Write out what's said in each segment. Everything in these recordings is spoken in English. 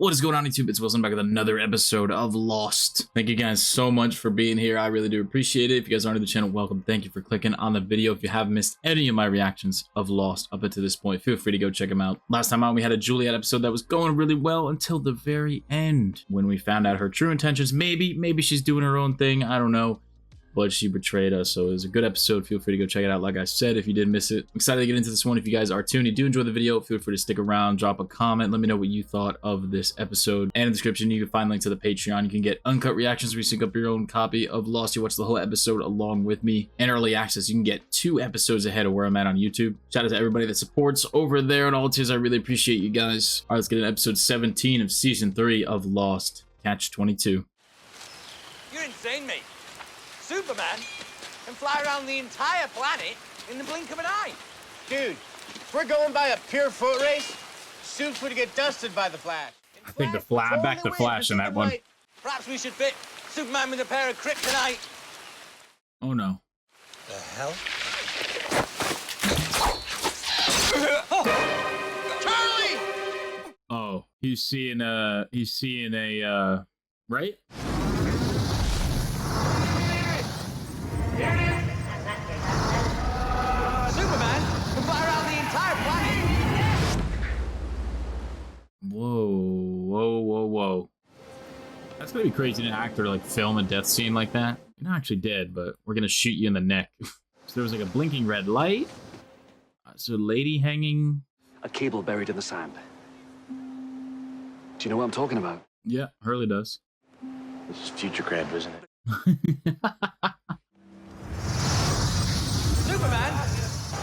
What is going on, YouTube? It's Wilson back with another episode of Lost. Thank you guys so much for being here. I really do appreciate it. If you guys aren't new to the channel, welcome. Thank you for clicking on the video. If you have missed any of my reactions of Lost up until this point, feel free to go check them out. Last time out, we had a Juliet episode that was going really well until the very end when we found out her true intentions. Maybe she's doing her own thing. I don't know. But she betrayed us, so it was a good episode. Feel free to go check it out, like I said, if you did miss it. I'm excited to get into this one. If you guys are tuned, you do enjoy the video, feel free to stick around, drop a comment, let me know what you thought of this episode. And in the description, you can find links to the Patreon. You can get uncut reactions where you sync up your own copy of Lost. You watch the whole episode along with me. And early access, you can get 2 episodes ahead of where I'm at on YouTube. Shout out to everybody that supports over there and all tiers. I really appreciate you guys. All right, let's get into episode 17 of season 3 of Lost, Catch 22. You're insane, mate. Superman can fly around the entire planet in the blink of an eye. Dude, if we're going by a pure foot race, suits would get dusted by the Flash. I think the back to Flash in that one. Perhaps we should fit Superman with a pair of kryptonite. Oh no. The hell? Charlie! Oh, he's seeing a right? Superman can fly around the entire planet. Whoa. That's gonna be crazy to an actor like film a death scene like that. You're not actually dead, but we're gonna shoot you in the neck. So there was like a blinking red light. So a lady hanging. A cable buried in the sand. Do you know what I'm talking about? Yeah, Hurley does. This is future crab, isn't it? Superman!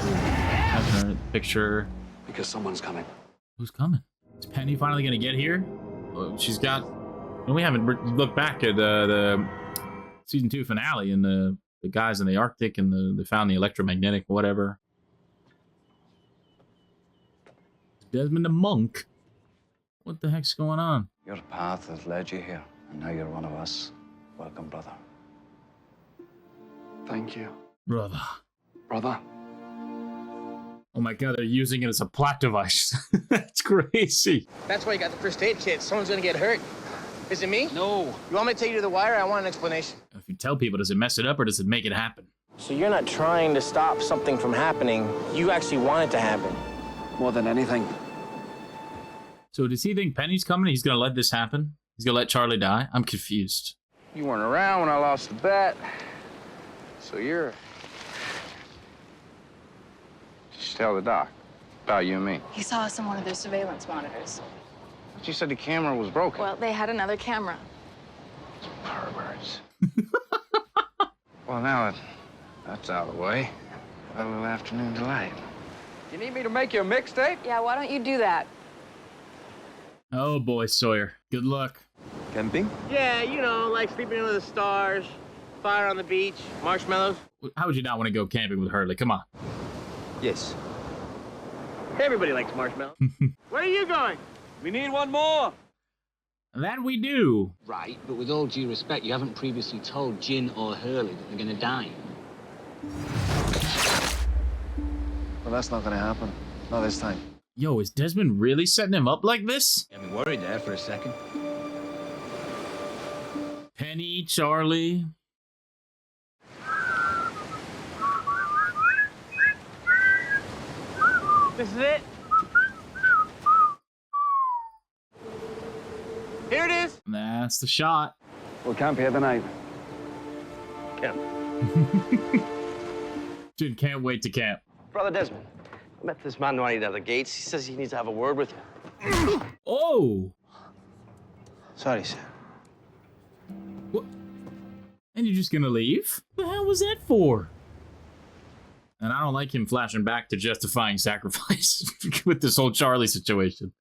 Having her picture. Because someone's coming. Who's coming? Is Penny finally gonna get here? Well, she's got. Well, we haven't looked back at the season 2 finale and the guys in the Arctic and they found the electromagnetic whatever. Desmond the monk. What the heck's going on? Your path has led you here, and now you're one of us. Welcome, brother. Thank you. Brother. Brother. Oh my god, they're using it as a plot device. That's crazy. That's why you got the first aid kit. Someone's gonna get hurt. Is it me? No. You want me to take you to the wire? I want an explanation. If you tell people, does it mess it up or does it make it happen? So you're not trying to stop something from happening. You actually want it to happen. More than anything. So does he think Penny's coming? He's gonna let this happen? He's gonna let Charlie die? I'm confused. You weren't around when I lost the bet, so you're... Just tell the doc about you and me. He saw us on one of their surveillance monitors. But you said the camera was broken. Well, they had another camera. Perverts. Well, now that that's out of the way, a little afternoon delight. You need me to make you a mixtape? Yeah, why don't you do that? Oh boy, Sawyer. Good luck. Camping? Yeah, you know, like sleeping under the stars, fire on the beach, marshmallows. How would you not want to go camping with Hurley? Come on. Yes. Everybody likes marshmallows. Where are you going? We need one more. That we do. Right, but with all due respect, you haven't previously told Jin or Hurley that they're gonna die. Well, that's not gonna happen. Not this time. Yo, is Desmond really setting him up like this? Got me worried there for a second. Penny, Charlie. This is it. Here it is. That's the shot. We'll camp here tonight. Camp. Dude, can't wait to camp. Brother Desmond, I met this man running out the gates. He says he needs to have a word with you. Oh! Sorry, sir. What? And you're just gonna leave? What the hell was that for? And I don't like him flashing back to justifying sacrifice with this whole Charlie situation.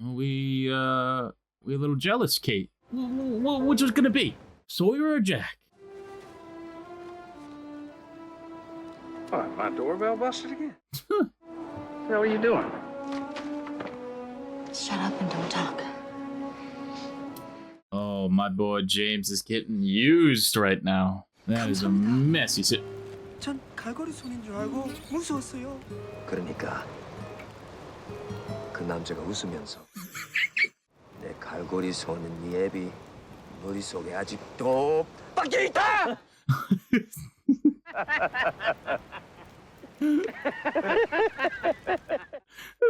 We a little jealous, Kate. Which was gonna be? Sawyer or Jack? What, my doorbell busted again? What the hell are you doing? Shut up and don't talk. Oh, my boy James is getting used right now. That is a messy 전 갈고리 손인 줄 알고 무서웠어요. 그러니까 그 남자가 웃으면서 내 갈고리 손은 네 애비 머릿속에 아직도 박혀 있다!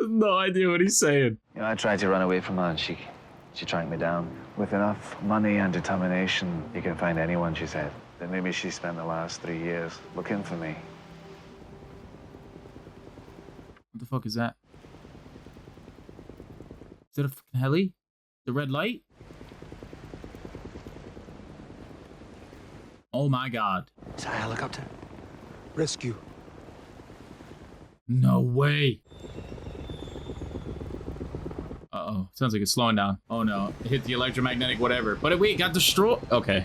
No idea what he's saying. You know, I tried to run away from her and she tracked me down. With enough money and determination, you can find anyone, she said. Then maybe she spent the last 3 years looking for me. What the fuck is that? Is that a fucking heli? The red light? Oh my god. Is that a helicopter? Rescue. No way. Uh-oh. Sounds like it's slowing down. Oh no. It hit the electromagnetic whatever. But wait, it got destroyed. Okay.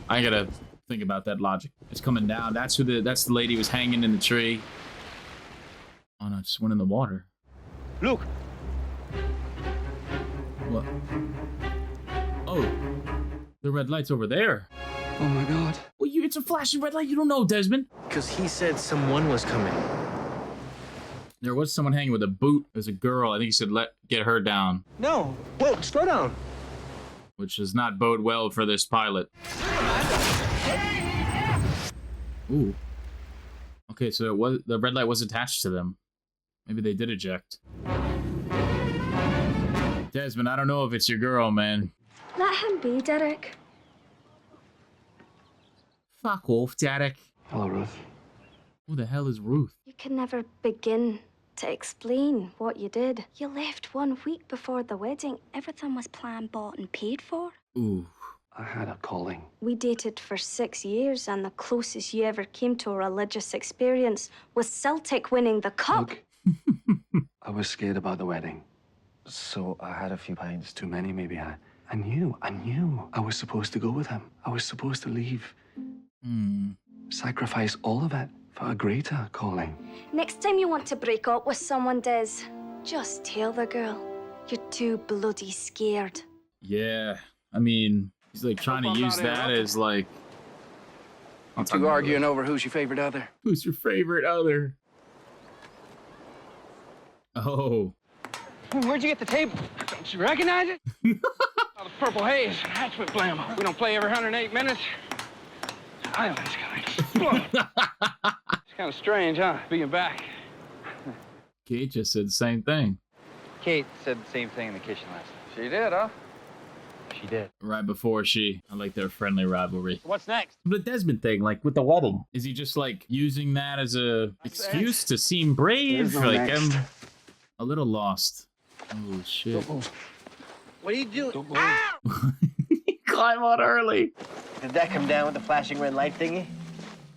I gotta think about that logic. It's coming down. That's the lady who was hanging in the tree. Oh no, it just went in the water. Look, What? Oh. The red light's over there. oh my God. Well, it's a flashing red light. You don't know, Desmond. Because he said someone was coming. There was someone hanging with a boot. There's a girl. I think he said get her down. No, whoa, slow down. Which does not bode well for this pilot. Ooh. Okay, so the red light was attached to them. Maybe they did eject. Desmond, I don't know if it's your girl, man. Let him be, Derek. Fuck off, Derek. Hello, Ruth. Who the hell is Ruth? You can never begin to explain what you did. You left 1 week before the wedding. Everything was planned, bought, and paid for. Ooh. I had a calling. We dated for 6 years, and the closest you ever came to a religious experience was Celtic winning the cup. Look, I was scared about the wedding. So I had a few pints too many, maybe. I knew I was supposed to go with him. I was supposed to leave. Sacrifice all of it for a greater calling. Next time you want to break up with someone, Des, just tell the girl you're too bloody scared. Yeah. I mean, he's like trying to use that as like... You arguing over who's your favorite other? Who's your favorite other? Oh. Where'd you get the table? Don't you recognize it? Oh, the purple haze. That's what blammo. We don't play every 108 minutes. Island's coming. It's kind of strange, huh? Being back. Kate just said the same thing. Kate said the same thing in the kitchen last night. She did, huh? She did. Right before I like their friendly rivalry. What's next? The Desmond thing, like with the wedding. Is he just like using that as a excuse to seem brave? There's no Like next. I'm a little lost. Oh shit. What are you doing? Climb on Hurley. Did that come down with the flashing red light thingy?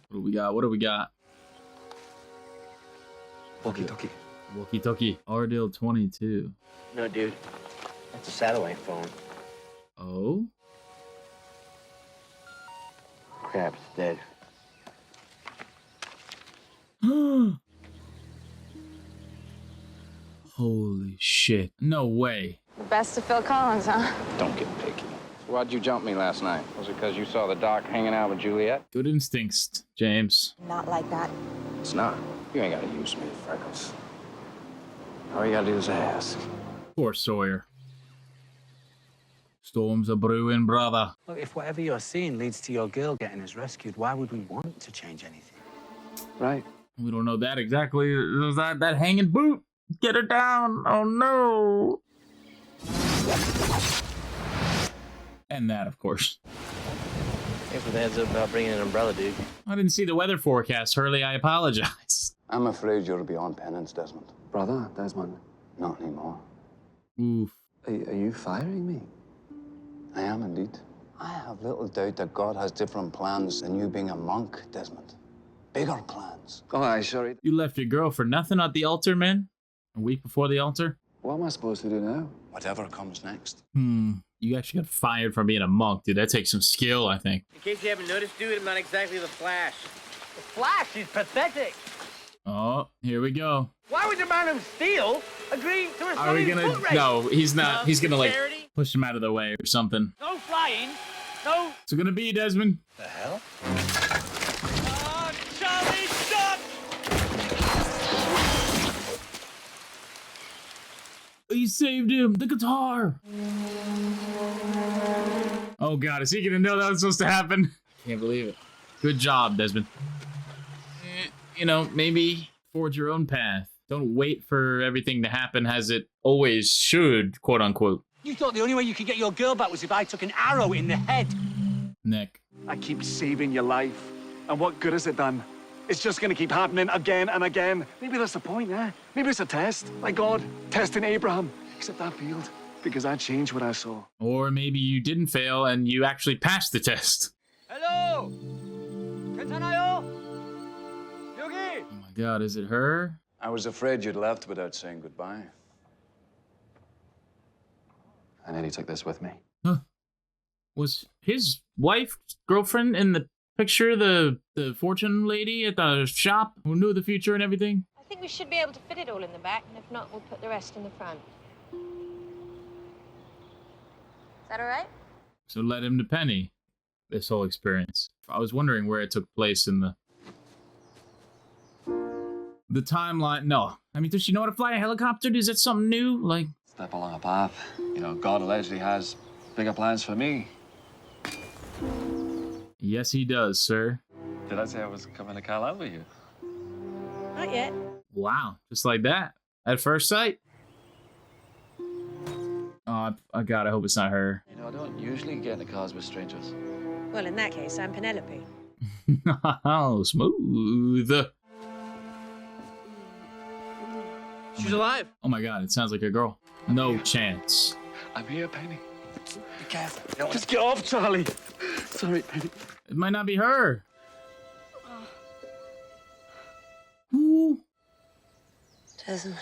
What do we got? What do we got? Walkie-talkie. Walkie-talkie. Ardale 22. No, dude. That's a satellite phone. Oh? Crap, it's dead. Holy shit. No way. The best of Phil Collins, huh? Don't get picky. Why'd you jump me last night? Was it because you saw the doc hanging out with Juliet? Good instincts, James. Not like that. It's not. You ain't gotta use me, Freckles. All you gotta do is ask. Poor Sawyer. Storms are brewing, brother. Look, if whatever you're seeing leads to your girl getting us rescued, why would we want to change anything? Right. We don't know that exactly. There's that hanging boot. Get her down. Oh no. And that, of course. Thanks for the heads up about bringing an umbrella, dude. I didn't see the weather forecast, Hurley. I apologize. I'm afraid you're beyond penance, Desmond. Brother, Desmond. Not anymore. Oof. Are you firing me? I am indeed. I have little doubt that God has different plans than you being a monk, Desmond. Bigger plans. Oh, aye, sorry. You left your girl for nothing at the altar, man? A week before the altar? What am I supposed to do now? Whatever comes next. You actually got fired from being a monk, dude. That takes some skill, I think. In case you haven't noticed, dude, I'm not exactly the Flash. The Flash? He's pathetic. Oh, here we go. Why would the man of steel agree to a Are we gonna... foot race? No, he's not. No He's gonna, like, charity? push him out of the way or something. No flying. No. What's it gonna be, Desmond? The hell? Oh, Charlie! He saved him. The guitar. Oh God, is he gonna know that was supposed to happen? Can't believe it. Good job, Desmond. You know, maybe forge your own path. Don't wait for everything to happen as it always should, quote unquote. You thought the only way you could get your girl back was if I took an arrow in the head. Nick. I keep saving your life. And what good has it done? It's just gonna keep happening again and again. Maybe that's the point, eh? Maybe it's a test, like God testing Abraham. Except I failed, because I changed what I saw. Or maybe you didn't fail and you actually passed the test. Hello? 괜찮아요? 여기? Oh my God, is it her? I was afraid you'd left without saying goodbye. I nearly took this with me. Huh. Was his wife, girlfriend in the picture the fortune lady at the shop who knew the future and everything? I think we should be able to fit it all in the back, and if not, we'll put the rest in the front. Is that all right? So led him to Penny, this whole experience. I was wondering where it took place in the timeline. No. I mean, does she know how to fly a helicopter? Is that something new? Like, Step along a path. You know, God allegedly has bigger plans for me. yes, he does, sir. Did I say I was coming to Carlisle with you? Not yet. Wow. Just like that. At first sight. Oh, God, I hope it's not her. You know, I don't usually get into cars with strangers. Well, in that case, I'm Penelope. Oh, smooth. She's alive. Oh my God, it sounds like a girl. No chance. I'm here, Penny. Be careful. No, just get off, Charlie. Sorry, Penny. It might not be her. Ooh. Desmond.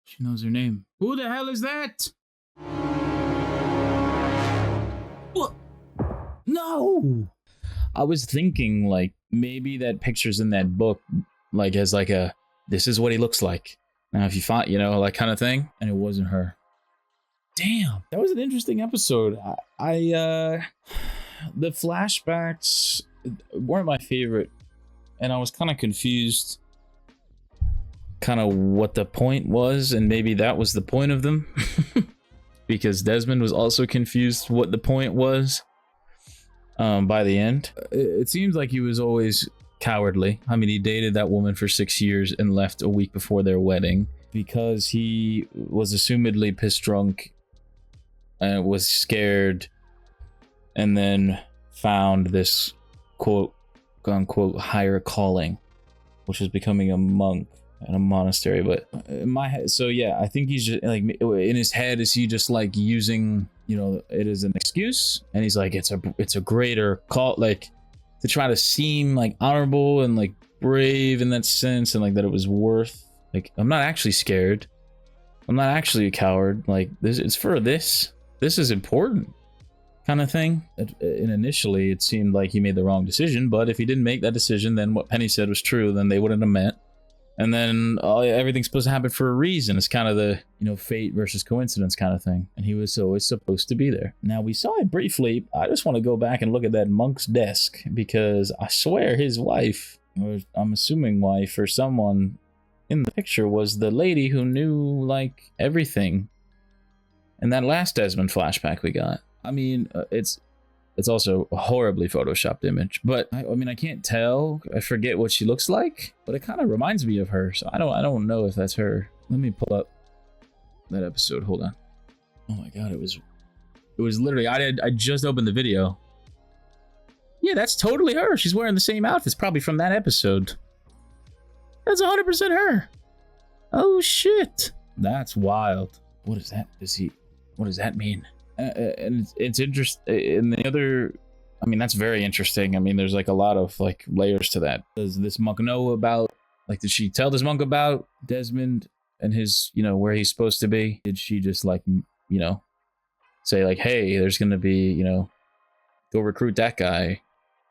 She knows her name. Who the hell is that? What? No. I was thinking, like, maybe that picture's in that book, like, as like a, this is what he looks like. Now, if you find, you know, like kind of thing. And it wasn't her. Damn. That was an interesting episode. The flashbacks weren't my favorite. And I was kind of confused kind of what the point was, and maybe that was the point of them. Because Desmond was also confused what the point was by the end. It seems like he was always cowardly. I mean, he dated that woman for 6 years and left a week before their wedding because he was assumedly pissed drunk and was scared, and then found this quote unquote higher calling, which was becoming a monk in a monastery. But in my head, so yeah, I think he's just like, in his head, is he just like using, you know, it as an excuse, and he's like, it's a greater call, like to try to seem like honorable and like brave in that sense, and like that it was worth, like, I'm not actually scared, I'm not actually a coward, like this, it's for this is important kind of thing. And initially it seemed like he made the wrong decision, but if he didn't make that decision, then what Penny said was true, then they wouldn't have met. And then everything's supposed to happen for a reason. It's kind of the, you know, fate versus coincidence kind of thing. And he was always supposed to be there. Now, we saw it briefly. I just want to go back and look at that monk's desk, because I swear his wife, or I'm assuming wife, or someone in the picture was the lady who knew, like, everything. And that last Desmond flashback we got. I mean, it's also a horribly photoshopped image, but I mean, I can't tell. I forget what she looks like, but it kind of reminds me of her. So I don't know if that's her. Let me pull up that episode. Hold on. Oh my God, it was literally, I just opened the video. Yeah, that's totally her. She's wearing the same outfits, probably from that episode. That's 100% her. Oh shit. That's wild. What is that? What does that mean? And it's interesting. And the other, I mean, that's very interesting. I mean, there's like a lot of like layers to that. Does this monk know about, like, did she tell this monk about Desmond and his, you know, where he's supposed to be? Did she just, like, you know, say like, hey, there's gonna be, you know, go recruit that guy,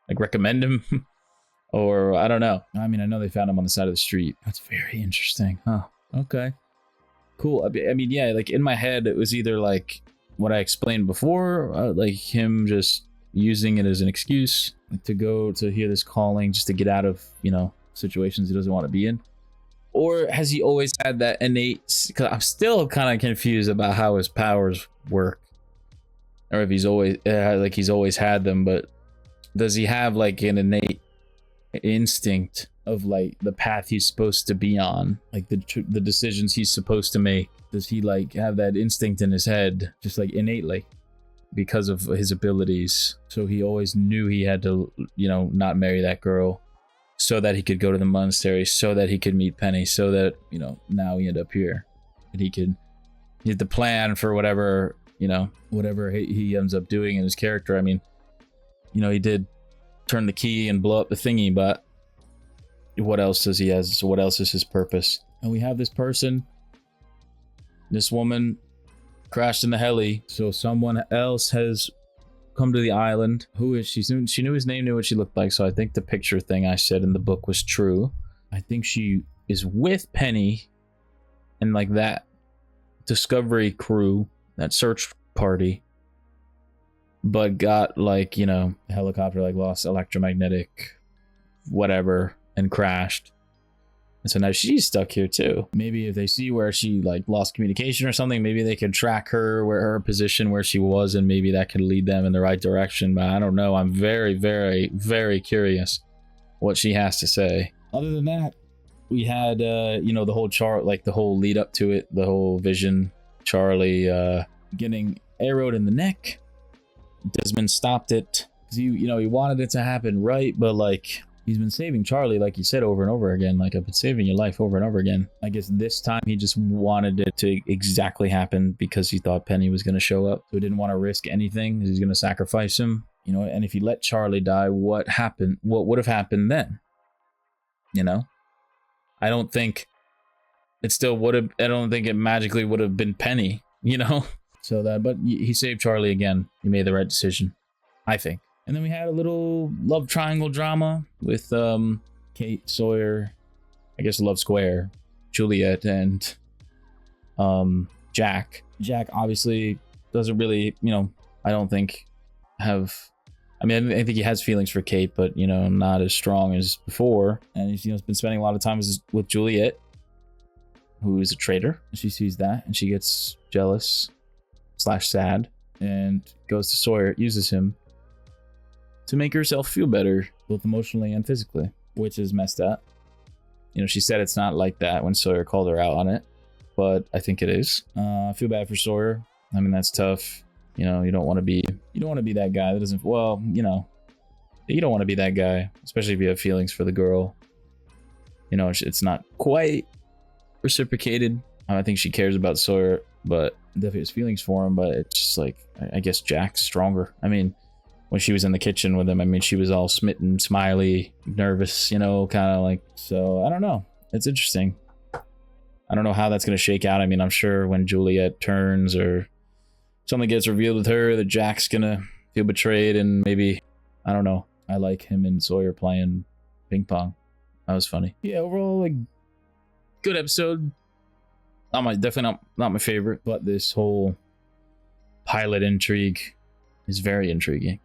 like recommend him? Or I don't know. I mean, I know they found him on the side of the street. That's very interesting. Huh. Okay. Cool. I mean, yeah, like in my head, it was either like what I explained before, like him just using it as an excuse to go to hear this calling just to get out of, you know, situations he doesn't want to be in. Or has he always had that innate? Because I'm still kind of confused about how his powers work, or if he's always like he's always had them. But does he have like an innate instinct of like the path he's supposed to be on, like the decisions he's supposed to make? Does he like have that instinct in his head, just like innately, because of his abilities? So he always knew he had to, you know, not marry that girl, so that he could go to the monastery, so that he could meet Penny, so that, you know, now he ended up here, and he had the plan for whatever, you know, whatever he ends up doing in his character. I mean, you know, he did turn the key and blow up the thingy, but what else does he have? So what else is his purpose? And we have this person, this woman crashed in the heli, so someone else has come to the island. Who is she? She knew his name, knew what she looked like, so I think the picture thing I said in the book was true. I think she is with Penny and like that discovery crew, that search party, but got like, you know, a helicopter like lost electromagnetic whatever and crashed. And so now she's stuck here too. Maybe if they see where she like lost communication or something, maybe they could track her, where her position, where she was, and maybe that could lead them in the right direction. But I don't know. I'm very, very, very curious what she has to say. Other than that, we had you know, the whole like the whole lead up to it, the whole vision, Charlie getting arrowed in the neck. Desmond stopped it because you know, he wanted it to happen, right? But like, he's been saving Charlie, like you said, over and over again. Like, I've been saving your life over and over again. I guess this time he just wanted it to exactly happen because he thought Penny was going to show up. So he didn't want to risk anything. He's going to sacrifice him, you know. And if he let Charlie die, what happened? What would have happened then? You know, I don't think it still would have. I don't think it magically would have been Penny, you know. So that, but he saved Charlie again. He made the right decision, I think. And then we had a little love triangle drama with Kate, Sawyer, I guess love square, Juliet, and Jack. Jack obviously doesn't really, you know, I don't think have, I mean, I think he has feelings for Kate, but, you know, not as strong as before. And he's, you know, been spending a lot of time with Juliet, who is a traitor. She sees that and she gets jealous / sad and goes to Sawyer, uses him to make herself feel better, both emotionally and physically, which is messed up. You know, she said it's not like that when Sawyer called her out on it, but I think it is. I feel bad for Sawyer. I mean, that's tough. You know, you don't want to be that guy that doesn't, well, you know, you don't want to be that guy, especially if you have feelings for the girl. You know, it's not quite reciprocated. I think she cares about Sawyer, but definitely has feelings for him, but it's just like, I guess Jack's stronger. I mean, when she was in the kitchen with him, I mean, she was all smitten, smiley, nervous, you know, kind of like, so I don't know. It's interesting. I don't know how that's going to shake out. I mean, I'm sure when Juliet turns or something gets revealed with her, that Jack's going to feel betrayed, and maybe, I don't know. I like him and Sawyer playing ping pong. That was funny. Yeah, overall, like, good episode. Definitely not my favorite, but this whole pilot intrigue is very intriguing.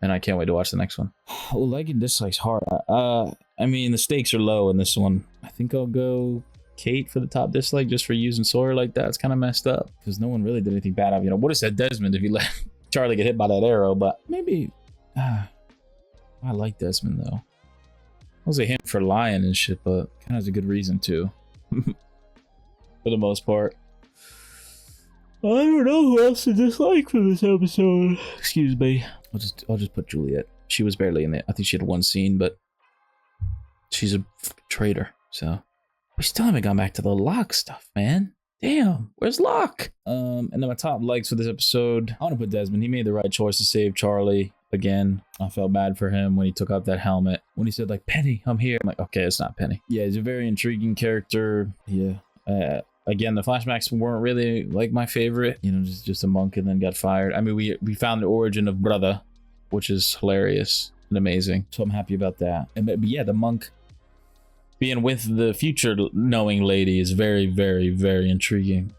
And I can't wait to watch the next one. Well, like and dislike's hard. I mean, the stakes are low in this one. I think I'll go Kate for the top dislike, just for using Sawyer like that. It's kind of messed up because no one really did anything bad. You know, would have said Desmond if he let Charlie get hit by that arrow, but maybe I like Desmond though. I was a hint for lying and shit, but kind of has a good reason too. For the most part. I don't know who else to dislike for this episode. Excuse me. I'll just put Juliet. She was barely in there. I think she had one scene, but she's a traitor. So we still haven't gone back to the Locke stuff, man. Damn, where's Locke? And then my top likes for this episode. I want to put Desmond. He made the right choice to save Charlie again. I felt bad for him when he took off that helmet. When he said like, Penny, I'm here. I'm like, okay, it's not Penny. Yeah, he's a very intriguing character. Yeah. Again, the flashbacks weren't really like my favorite. You know, just a monk and then got fired. I mean, we found the origin of Brother, which is hilarious and amazing. So I'm happy about that. And but yeah, the monk being with the future knowing lady is very, very, very intriguing.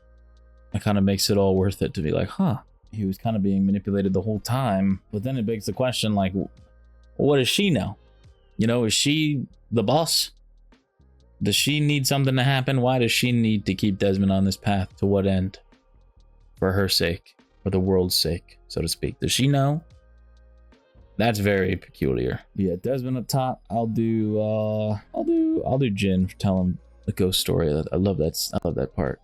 It kind of makes it all worth it to be like, huh, he was kind of being manipulated the whole time. But then it begs the question, like, what does she know? You know, is she the boss? Does she need something to happen? Why does she need to keep Desmond on this path? To what end? For her sake, or the world's sake, so to speak. Does she know? That's very peculiar. Yeah, Desmond up top. I'll do Jin for telling the ghost story. I love that part.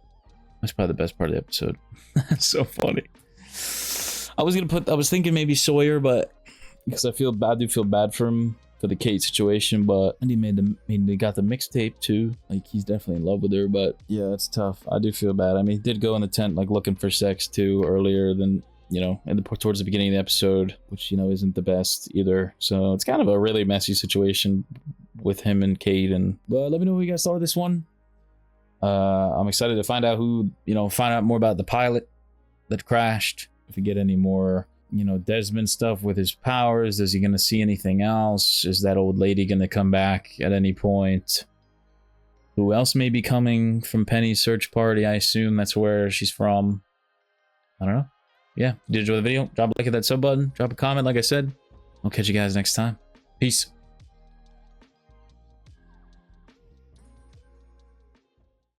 That's probably the best part of the episode. That's so funny. I was thinking maybe Sawyer, but because I do feel bad for him for the Kate situation, but and he got the mixtape too. Like, he's definitely in love with her, but yeah, it's tough. I do feel bad. I mean, he did go in the tent like looking for sex too earlier than, you know, towards the beginning of the episode, which, you know, isn't the best either. So it's kind of a really messy situation with him and Kate. And but let me know what you guys thought of this one. I'm excited to find out find out more about the pilot that crashed. If we get any more, you know, Desmond stuff with his powers, is he gonna see anything else? Is that old lady gonna come back at any point? Who else may be coming from Penny's search party? I assume that's where she's from. I don't know. Yeah, if you did enjoy the video, drop a like, hit that sub button, drop a comment like I said. I'll catch you guys next time. Peace.